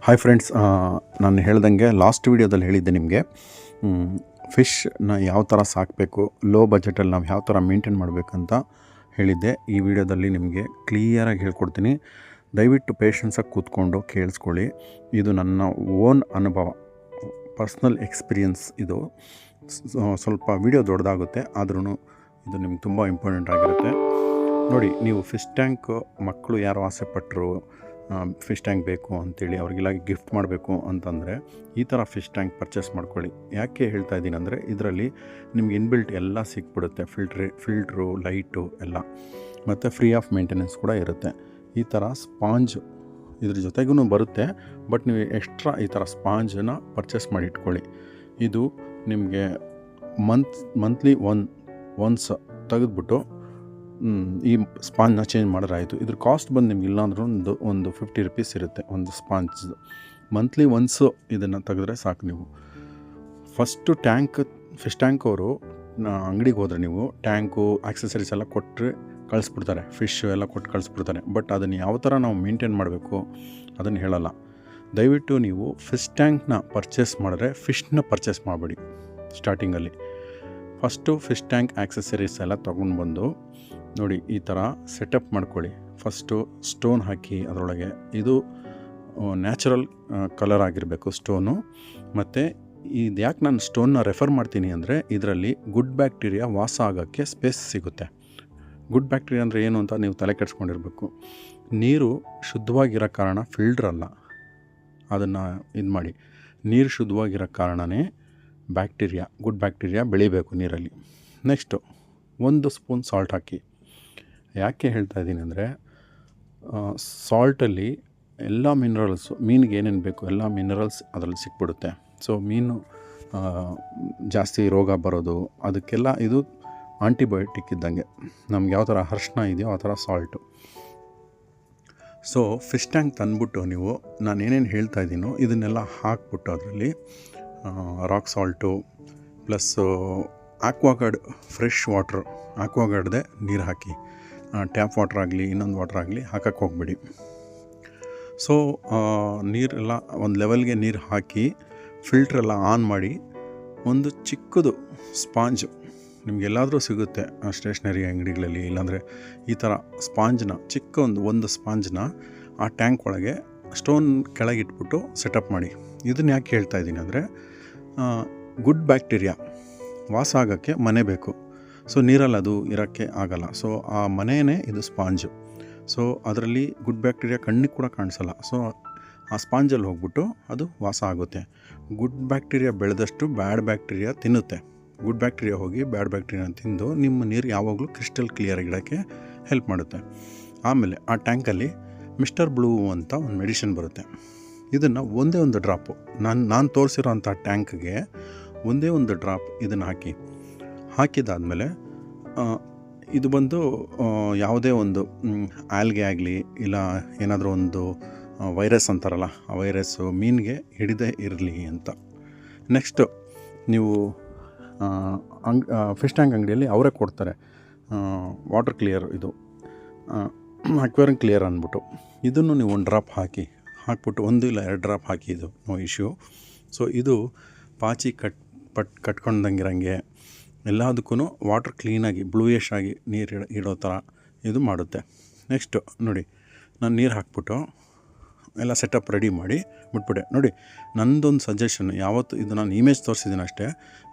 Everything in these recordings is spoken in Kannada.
ಹಾಯ್ ಫ್ರೆಂಡ್ಸ್, ನಾನು ಹೇಳ್ದಂಗೆ ಲಾಸ್ಟ್ ವೀಡಿಯೋದಲ್ಲಿ ಹೇಳಿದ್ದೆ ನಿಮಗೆ ಫಿಶ್ನ ಯಾವ ಥರ ಸಾಕಬೇಕು, ಲೋ ಬಜೆಟಲ್ಲಿ ನಾವು ಯಾವ ಥರ ಮೇಂಟೈನ್ ಮಾಡಬೇಕಂತ ಹೇಳಿದ್ದೆ. ಈ ವಿಡಿಯೋದಲ್ಲಿ ನಿಮಗೆ ಕ್ಲಿಯರಾಗಿ ಹೇಳ್ಕೊಡ್ತೀನಿ. ದಯವಿಟ್ಟು ಪೇಷನ್ಸಾಗಿ ಕೂತ್ಕೊಂಡು ಕೇಳಿಸ್ಕೊಳ್ಳಿ. ಇದು ನನ್ನ ಓನ್ ಅನುಭವ, ಪರ್ಸ್ನಲ್ ಎಕ್ಸ್ಪೀರಿಯನ್ಸ್. ಇದು ಸ್ವಲ್ಪ ವಿಡಿಯೋ ದೊಡ್ಡದಾಗುತ್ತೆ, ಆದ್ರೂ ಇದು ನಿಮ್ಗೆ ತುಂಬ ಇಂಪಾರ್ಟೆಂಟ್ ಆಗಿರುತ್ತೆ. ನೋಡಿ, ನೀವು ಫಿಶ್ ಟ್ಯಾಂಕ್ ಮಕ್ಕಳು ಯಾರು ಆಸೆ ಪಟ್ಟರು ಫಿಶ್ ಟ್ಯಾಂಕ್ ಬೇಕು ಅಂಥೇಳಿ ಅವ್ರಿಗೆಲ್ಲ ಗಿಫ್ಟ್ ಮಾಡಬೇಕು ಅಂತಂದರೆ ಈ ಥರ ಫಿಶ್ ಟ್ಯಾಂಕ್ ಪರ್ಚೇಸ್ ಮಾಡ್ಕೊಳ್ಳಿ. ಯಾಕೆ ಹೇಳ್ತಾ ಇದ್ದೀನಿ ಅಂದರೆ, ಇದರಲ್ಲಿ ನಿಮ್ಗೆ ಇನ್ಬಿಲ್ಟ್ ಎಲ್ಲ ಸಿಕ್ಬಿಡುತ್ತೆ, ಫಿಲ್ಟ್ರು, ಲೈಟು ಎಲ್ಲ, ಮತ್ತು ಫ್ರೀ ಆಫ್ ಮೇಂಟೆನೆನ್ಸ್ ಕೂಡ ಇರುತ್ತೆ. ಈ ಥರ ಸ್ಪಾಂಜ್ ಇದ್ರ ಜೊತೆಗೂ ಬರುತ್ತೆ, ಬಟ್ ನೀವು ಎಕ್ಸ್ಟ್ರಾ ಈ ಥರ ಸ್ಪಾಂಜನ್ನು ಪರ್ಚೇಸ್ ಮಾಡಿ ಇಟ್ಕೊಳ್ಳಿ. ಇದು ನಿಮಗೆ ಮಂತ್ಲಿ ಒನ್ಸ್ ತೆಗೆದುಬಿಟ್ಟು ಈ ಸ್ಪಾಂಜ್ನ ಚೇಂಜ್ ಮಾಡಿದ್ರಾಯಿತು. ಇದ್ರ ಕಾಸ್ಟ್ ಬಂದು ನಿಮ್ಗೆ ಇಲ್ಲಾಂದ್ರೂ ಒಂದು 50 ರೂಪೀಸ್ ಇರುತ್ತೆ ಒಂದು ಸ್ಪಾಂಜ್. ಮಂತ್ಲಿ ಒನ್ಸು ಇದನ್ನು ತೆಗೆದ್ರೆ ಸಾಕು. ನೀವು ಫಸ್ಟು ಫಿಶ್ ಟ್ಯಾಂಕ್ ಅವರು ಅಂಗಡಿಗೆ ಹೋದರೆ ನೀವು ಟ್ಯಾಂಕು ಆಕ್ಸೆಸರೀಸ್ ಎಲ್ಲ ಕೊಟ್ಟರೆ ಕಳಿಸ್ಬಿಡ್ತಾರೆ, ಫಿಶ್ ಎಲ್ಲ ಕೊಟ್ಟು ಕಳಿಸ್ಬಿಡ್ತಾರೆ. ಬಟ್ ಅದನ್ನು ಯಾವ ಥರ ನಾವು ಮೇಂಟೈನ್ ಮಾಡಬೇಕು ಅದನ್ನು ಹೇಳಲ್ಲ. ದಯವಿಟ್ಟು ನೀವು ಫಿಶ್ ಟ್ಯಾಂಕ್ನ ಪರ್ಚೇಸ್ ಮಾಡಿದ್ರೆ ಫಿಶ್ನ ಪರ್ಚೇಸ್ ಮಾಡಬೇಡಿ. ಸ್ಟಾರ್ಟಿಂಗಲ್ಲಿ ಫಸ್ಟು ಫಿಶ್ ಟ್ಯಾಂಕ್ ಆಕ್ಸೆಸರೀಸ್ ಎಲ್ಲ ತೊಗೊಂಡು ಬಂದು ನೋಡಿ ಈ ಥರ ಸೆಟಪ್ ಮಾಡ್ಕೊಳ್ಳಿ. ಫಸ್ಟು ಸ್ಟೋನ್ ಹಾಕಿ ಅದರೊಳಗೆ, ಇದು ನ್ಯಾಚುರಲ್ ಕಲರ್ ಆಗಿರಬೇಕು ಸ್ಟೋನು. ಮತ್ತು ಇದು ಯಾಕೆ ನಾನು ಸ್ಟೋನ್ನ ರೆಫರ್ ಮಾಡ್ತೀನಿ ಅಂದರೆ, ಇದರಲ್ಲಿ ಗುಡ್ ಬ್ಯಾಕ್ಟೀರಿಯಾ ವಾಸ ಆಗೋಕ್ಕೆ ಸ್ಪೇಸ್ ಸಿಗುತ್ತೆ. ಗುಡ್ ಬ್ಯಾಕ್ಟೀರಿಯಾ ಅಂದರೆ ಏನು ಅಂತ ನೀವು ತಲೆ ಕೆಡಿಸ್ಕೊಂಡಿರಬೇಕು. ನೀರು ಶುದ್ಧವಾಗಿರೋ ಕಾರಣ ಫಿಲ್ಟರ್ ಅಲ್ಲ, ಅದನ್ನು ಇದು ಮಾಡಿ. ನೀರು ಶುದ್ಧವಾಗಿರೋ ಕಾರಣವೇ ಗುಡ್ ಬ್ಯಾಕ್ಟೀರಿಯಾ ಬೆಳಿಬೇಕು ನೀರಲ್ಲಿ. ನೆಕ್ಸ್ಟು 1 ಸ್ಪೂನ್ ಸಾಲ್ಟ್ ಹಾಕಿ. ಯಾಕೆ ಹೇಳ್ತಾ ಇದ್ದೀನಿ ಅಂದರೆ, ಸಾಲ್ಟಲ್ಲಿ ಎಲ್ಲ ಮಿನರಲ್ಸು, ಮೀನಿಗೆ ಏನೇನು ಬೇಕು ಎಲ್ಲ ಮಿನರಲ್ಸ್ ಅದರಲ್ಲಿ ಸಿಕ್ಬಿಡುತ್ತೆ. ಸೊ ಮೀನು ಜಾಸ್ತಿ ರೋಗ ಬರೋದು ಅದಕ್ಕೆಲ್ಲ ಇದು ಆಂಟಿಬಯೋಟಿಕ್ ಇದ್ದಂಗೆ. ನಮ್ಗೆ ಯಾವ ಥರ ಅರಿಶಿನ ಇದೆಯೋ ಆ ಥರ ಸಾಲ್ಟು. ಸೊ ಫಿಶ್ ಟ್ಯಾಂಕ್ ತಂದುಬಿಟ್ಟು ನೀವು ನಾನು ಏನೇನು ಹೇಳ್ತಾ ಇದ್ದೀನೋ ಇದನ್ನೆಲ್ಲ ಹಾಕ್ಬಿಟ್ಟು ಅದರಲ್ಲಿ rock salt plus Aquaguard fresh water, ಆಕ್ವಾಗಾರ್ಡ್ದೆ ನೀರು ಹಾಕಿ. ಟ್ಯಾಪ್ ವಾಟ್ರ್ ಆಗಲಿ ಇನ್ನೊಂದು ವಾಟ್ರ್ ಆಗಲಿ ಹಾಕಕ್ಕೆ ಹೋಗ್ಬೇಡಿ. ಸೊ ನೀರೆಲ್ಲ ಒಂದು ಲೆವೆಲ್ಗೆ ನೀರು ಹಾಕಿ ಫಿಲ್ಟ್ರೆಲ್ಲ ಆನ್ ಮಾಡಿ, ಒಂದು ಚಿಕ್ಕದು ಸ್ಪಾಂಜು ನಿಮಗೆಲ್ಲಾದರೂ ಸಿಗುತ್ತೆ ಸ್ಟೇಷ್ನರಿ ಅಂಗಡಿಗಳಲ್ಲಿ, ಇಲ್ಲಾಂದರೆ ಈ ಥರ ಸ್ಪಾಂಜ್ನ ಚಿಕ್ಕ ಒಂದು ಸ್ಪಾಂಜ್ನ ಆ ಟ್ಯಾಂಕ್ ಒಳಗೆ ಸ್ಟೋನ್ ಕೆಳಗಿಟ್ಬಿಟ್ಟು ಸೆಟಪ್ ಮಾಡಿ. ಇದನ್ನು ಯಾಕೆ ಹೇಳ್ತಾ ಇದ್ದೀನಿ ಅಂದರೆ, ಗುಡ್ ಬ್ಯಾಕ್ಟೀರಿಯಾ ವಾಸ ಆಗೋಕ್ಕೆ ಮನೆ ಬೇಕು. ಸೊ ನೀರಲ್ಲಿ ಅದು ಇರೋಕ್ಕೆ ಆಗಲ್ಲ. ಸೊ ಆ ಮನೆಯೇ ಇದು ಸ್ಪಾಂಜು. ಸೊ ಅದರಲ್ಲಿ ಗುಡ್ ಬ್ಯಾಕ್ಟೀರಿಯಾ ಕಣ್ಣಿಗೆ ಕೂಡ ಕಾಣಿಸಲ್ಲ. ಸೊ ಆ ಸ್ಪಾಂಜಲ್ಲಿ ಹೋಗ್ಬಿಟ್ಟು ಅದು ವಾಸ ಆಗುತ್ತೆ. ಗುಡ್ ಬ್ಯಾಕ್ಟೀರಿಯಾ ಬೆಳೆದಷ್ಟು ಬ್ಯಾಡ್ ಬ್ಯಾಕ್ಟೀರಿಯಾ ತಿನ್ನುತ್ತೆ. ಗುಡ್ ಬ್ಯಾಕ್ಟೀರಿಯಾ ಹೋಗಿ ಬ್ಯಾಡ್ ಬ್ಯಾಕ್ಟೀರಿಯಾನ ತಿಂದು ನಿಮ್ಮ ನೀರು ಯಾವಾಗಲೂ ಕ್ರಿಸ್ಟಲ್ ಕ್ಲಿಯರ್ ಇಡೋಕ್ಕೆ ಹೆಲ್ಪ್ ಮಾಡುತ್ತೆ. ಆಮೇಲೆ ಆ ಟ್ಯಾಂಕಲ್ಲಿ ಮಿಸ್ಟರ್ ಬ್ಲೂ ಅಂತ ಒಂದು ಮೆಡಿಸಿನ್ ಬರುತ್ತೆ. ಇದನ್ನು ಒಂದೇ ಒಂದು ಡ್ರಾಪು ನಾನು ತೋರಿಸಿರೋ ಅಂಥ ಟ್ಯಾಂಕ್ಗೆ ಒಂದೇ ಒಂದು ಡ್ರಾಪ್ ಇದನ್ನು ಹಾಕಿದಾದಮೇಲೆ ಇದು ಬಂದು ಯಾವುದೇ ಒಂದು ಆಲ್ಗೆ ಆಗಲಿ ಇಲ್ಲ ಏನಾದರೂ ಒಂದು ವೈರಸ್ ಅಂತಾರಲ್ಲ, ಆ ವೈರಸ್ಸು ಮೀನಿಗೆ ಹಿಡಿದೇ ಇರಲಿ ಅಂತ. ನೆಕ್ಸ್ಟು ನೀವು ಫಿಶ್ ಟ್ಯಾಂಕ್ ಅಂಗಡಿಯಲ್ಲಿ ಅವರೇ ಕೊಡ್ತಾರೆ ವಾಟರ್ ಕ್ಲಿಯರ್, ಇದು ಅಕ್ವೇರಿಯಂ ಕ್ಲಿಯರ್ ಅಂದ್ಬಿಟ್ಟು. ಇದನ್ನು ನೀವು ಒಂದು ಡ್ರಾಪ್ ಹಾಕ್ಬಿಟ್ಟು 1 ಇಲ್ಲ 2 ಡ್ರಾಪ್ ಹಾಕಿ, ಇದು ನೋ ಇಶ್ಯೂ. ಸೊ ಇದು ಪಾಚಿ ಕಟ್ಕೊಂಡಂಗಿರಂಗೆ ಎಲ್ಲದಕ್ಕೂ ವಾಟರ್ ಕ್ಲೀನಾಗಿ ಬ್ಲೂಯಿಶ್ ಆಗಿ ನೀರು ಇಡೋ ಥರ ಇದು ಮಾಡುತ್ತೆ. ನೆಕ್ಸ್ಟು ನೋಡಿ, ನಾನು ನೀರು ಹಾಕ್ಬಿಟ್ಟು ಎಲ್ಲ ಸೆಟಪ್ ರೆಡಿ ಮಾಡಿ ಬಿಟ್ಬಿಟ್ಟೆ. ನೋಡಿ, ನನ್ನದೊಂದು ಸಜೆಷನ್, ಯಾವತ್ತು ಇದು ನಾನು ಇಮೇಜ್ ತೋರಿಸಿದ್ದೀನಿ ಅಷ್ಟೇ,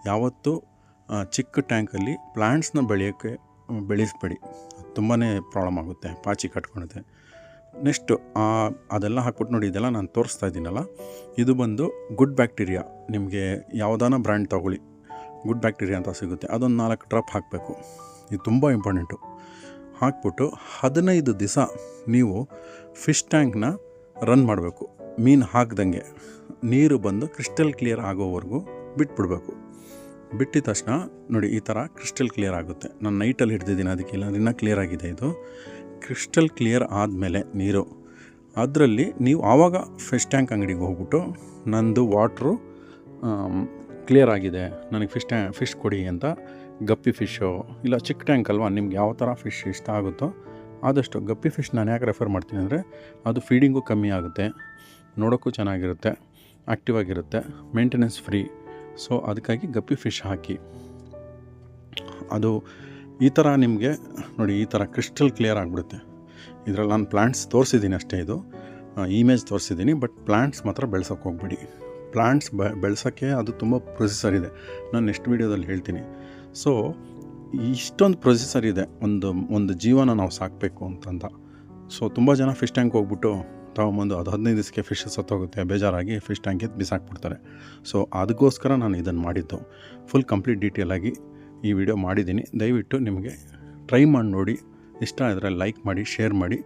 ಯಾವತ್ತು ಚಿಕ್ಕ ಟ್ಯಾಂಕಲ್ಲಿ ಪ್ಲ್ಯಾಂಟ್ಸ್ನ ಬೆಳೆಸಬೇಡಿ, ತುಂಬಾ ಪ್ರಾಬ್ಲಮ್ ಆಗುತ್ತೆ, ಪಾಚಿ ಕಟ್ಕೊಳುತ್ತೆ. ನೆಕ್ಸ್ಟು ಅದೆಲ್ಲ ಹಾಕ್ಬಿಟ್ಟು ನೋಡಿ, ಇದೆಲ್ಲ ನಾನು ತೋರಿಸ್ತಾ ಇದ್ದೀನಲ್ಲ, ಇದು ಬಂದು ಗುಡ್ ಬ್ಯಾಕ್ಟೀರಿಯಾ. ನಿಮಗೆ ಯಾವುದಾನ ಬ್ರ್ಯಾಂಡ್ ತೊಗೊಳ್ಳಿ, ಗುಡ್ ಬ್ಯಾಕ್ಟೀರಿಯಾ ಅಂತ ಸಿಗುತ್ತೆ. ಅದೊಂದು 4 ಡ್ರಾಪ್ ಹಾಕಬೇಕು. ಇದು ತುಂಬ ಇಂಪಾರ್ಟೆಂಟು. ಹಾಕ್ಬಿಟ್ಟು 15 ದಿವಸ ನೀವು ಫಿಶ್ ಟ್ಯಾಂಕ್ನ ರನ್ ಮಾಡಬೇಕು. ಮೀನು ಹಾಕ್ದಂಗೆ ನೀರು ಬಂದು ಕ್ರಿಸ್ಟಲ್ ಕ್ಲಿಯರ್ ಆಗೋವರೆಗೂ ಬಿಟ್ಬಿಡಬೇಕು. ಬಿಟ್ಟಿದ ತಕ್ಷಣ ನೋಡಿ ಈ ಥರ ಕ್ರಿಸ್ಟಲ್ ಕ್ಲಿಯರ್ ಆಗುತ್ತೆ. ನಾನು ನೈಟಲ್ಲಿ ಹಿಡ್ದಿದ್ದೀನಿ, ಅದಕ್ಕೆ ಇಲ್ಲಾಂದ್ರೆ ಇನ್ನೂ ಕ್ಲಿಯರ್ ಆಗಿದೆ. ಇದು ಕ್ರಿಸ್ಟಲ್ ಕ್ಲಿಯರ್ ಆದಮೇಲೆ ನೀರು ಅದರಲ್ಲಿ ನೀವು ಆವಾಗ ಫಿಶ್ ಟ್ಯಾಂಕ್ ಅಂಗಡಿಗೆ ಹೋಗ್ಬಿಟ್ಟು, ನಂದು ವಾಟ್ರು ಕ್ಲಿಯರ್ ಆಗಿದೆ, ನನಗೆ ಫಿಶ್ ಕೊಡಿ ಅಂತ, ಗಪ್ಪಿ ಫಿಶ್ಶು ಇಲ್ಲ ಚಿಕ್ಕ ಟ್ಯಾಂಕ್ ಅಲ್ವಾ, ನಿಮ್ಗೆ ಯಾವ ಥರ ಫಿಶ್ ಇಷ್ಟ ಆಗುತ್ತೋ ಆದಷ್ಟು ಗಪ್ಪಿ ಫಿಶ್ ನಾನು ಯಾಕೆ ರೆಫರ್ ಮಾಡ್ತೀನಿ ಅಂದರೆ, ಅದು ಫೀಡಿಂಗು ಕಮ್ಮಿ ಆಗುತ್ತೆ, ನೋಡೋಕ್ಕೂ ಚೆನ್ನಾಗಿರುತ್ತೆ, ಆ್ಯಕ್ಟಿವ್ ಆಗಿರುತ್ತೆ, ಮೇಂಟೆನೆನ್ಸ್ ಫ್ರೀ. ಸೊ ಅದಕ್ಕಾಗಿ ಗಪ್ಪಿ ಫಿಶ್ ಹಾಕಿ. ಅದು ಈ ಥರ ನಿಮಗೆ ನೋಡಿ, ಈ ಥರ ಕ್ರಿಸ್ಟಲ್ ಕ್ಲಿಯರ್ ಆಗಿಬಿಡುತ್ತೆ. ಇದರಲ್ಲಿ ನಾನು ಪ್ಲ್ಯಾಂಟ್ಸ್ ತೋರಿಸಿದ್ದೀನಿ ಅಷ್ಟೇ, ಇದು ಇಮೇಜ್ ತೋರಿಸಿದ್ದೀನಿ. ಬಟ್ ಪ್ಲ್ಯಾಂಟ್ಸ್ ಮಾತ್ರ ಬೆಳ್ಸೋಕ್ಕೆ ಹೋಗ್ಬೇಡಿ. ಪ್ಲ್ಯಾಂಟ್ಸ್ ಬೆಳ್ಸೋಕ್ಕೆ ಅದು ತುಂಬ ಪ್ರೊಸೆಸರ್ ಇದೆ, ನಾನು ನೆಕ್ಸ್ಟ್ ವೀಡಿಯೋದಲ್ಲಿ ಹೇಳ್ತೀನಿ. ಸೊ ಇಷ್ಟೊಂದು ಪ್ರೊಸೆಸರ್ ಇದೆ ಒಂದು ಜೀವನ ನಾವು ಸಾಕಬೇಕು ಅಂತಂದ. ಸೊ ತುಂಬ ಜನ ಫಿಶ್ ಟ್ಯಾಂಕ್ ಹೋಗ್ಬಿಟ್ಟು ತೊಗೊಂಬಂದು ಅದು 15 ದಿವಸಕ್ಕೆ ಫಿಶ್ ಸತ್ತೋಗುತ್ತೆ, ಬೇಜಾರಾಗಿ ಫಿಶ್ ಟ್ಯಾಂಕ್ ಎದ್ದು ಬಿಸಾಕ್ಬಿಡ್ತಾರೆ. ಸೊ ಅದಕ್ಕೋಸ್ಕರ ನಾನು ಇದನ್ನು ಮಾಡಿದ್ದು. ಫುಲ್ ಕಂಪ್ಲೀಟ್ ಡೀಟೇಲಾಗಿ ಈ ವಿಡಿಯೋ ಮಾಡಿದ್ದೀನಿ. ದಯವಿಟ್ಟು ನಿಮಗೆ ಟ್ರೈ ಮಾಡಿ ನೋಡಿ. ಇಷ್ಟ ಆದರೆ ಲೈಕ್ ಮಾಡಿ, ಶೇರ್ ಮಾಡಿ,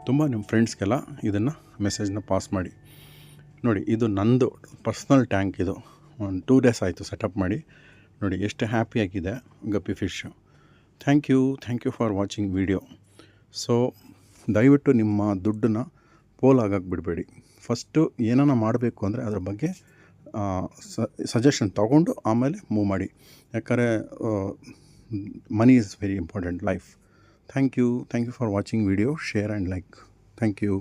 ತುಂಬ ನಿಮ್ಮ ಫ್ರೆಂಡ್ಸ್ಗೆಲ್ಲ ಇದನ್ನು ಮೆಸೇಜ್ನ ಪಾಸ್ ಮಾಡಿ. ನೋಡಿ, ಇದು ನಂದು ಪರ್ಸ್ನಲ್ ಟ್ಯಾಂಕ್. ಇದು ಒಂದು 2 ಡೇಸ್ ಆಯಿತು ಸೆಟಪ್ ಮಾಡಿ. ನೋಡಿ ಎಷ್ಟು ಹ್ಯಾಪಿಯಾಗಿದೆ guppy fish. Thank you for watching video. So ದಯವಿಟ್ಟು ನಿಮ್ಮ ದುಡ್ಡನ್ನ ಪೋಲಾಗಕ್ಕೆ ಬಿಡಬೇಡಿ. ಫಸ್ಟು ಏನಾನ ಮಾಡಬೇಕು ಅಂದರೆ ಅದ್ರ ಬಗ್ಗೆ ಸಜೆಷನ್ ತೊಗೊಂಡು ಆಮೇಲೆ ಮೂವ್ ಮಾಡಿ. ಯಾಕಂದರೆ money is very important life. Thank you for watching video. Share and like. Thank you.